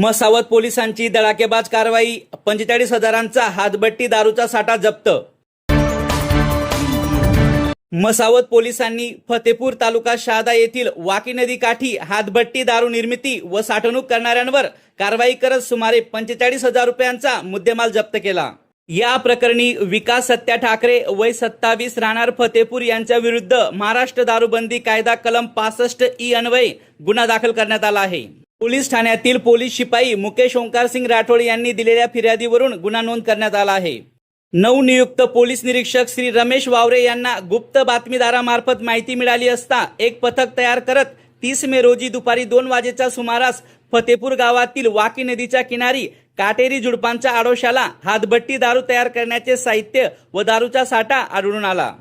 मसावत पोलिसांची धडाकेबाज कारवाई, 45,000चा हातभट्टी दारूचा साठा जप्त। मसावत पोलिसांनी फतेपूर तालुका शहादा येथील वाकी नदी काठी हातभट्टी दारू निर्मिती व साठवणूक करणाऱ्यांवर कारवाई करत सुमारे 45,000 रुपयांचा मुद्देमाल जप्त केला। या प्रकरणी विकास सत्या ठाकरे वय 27 राहणार फतेपूर यांच्या विरुद्ध महाराष्ट्र दारूबंदी कायदा कलम 65E अन्वये गुन्हा दाखल करण्यात आला आहे। पोलीस ठाण्यातील पोलीस शिपाई मुकेश ओंकार सिंग राठोड यांनी दिलेल्या फिर्यादीवरून गुन्हा नोंद करण्यात आला आहे। नवनियुक्त पोलीस निरीक्षक श्री रमेश वावरे यांना गुप्त बातमीदारामार्फत माहिती मिळाली असता एक पथक तयार करत 30 मे रोजी दुपारी 2 वाजेच्या सुमारास फतेपूर गावातील वाकी नदीच्या किनारी काटेरी झुडपांच्या आडोशाला हातभट्टी दारू तयार करण्याचे साहित्य व दारूचा साठा आढळून आला।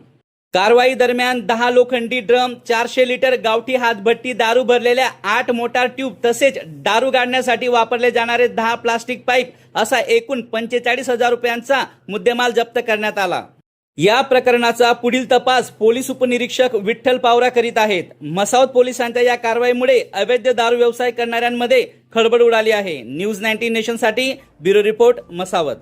कारवाई दरम्यान 10 लोखंडी ड्रम, 400 लिटर गावठी हातभट्टी दारू भरलेल्या 8 मोटार ट्यूब तसेच दारू गाडण्यासाठी वापरले जाणारे 10 प्लास्टिक पाईप असा एकूण 45,000 रुपयांचा मुद्देमाल जप्त करण्यात आला। या प्रकरणाचा पुढील तपास पोलीस उपनिरीक्षक विठ्ठल पावरा करीत आहेत। मसावत पोलिसांच्या या कारवाईमुळे अवैध दारू व्यवसाय करणाऱ्यांमध्ये खळबळ उडाली आहे। न्यूज 19 नेशनसाठी ब्युरो रिपोर्ट, मसावत।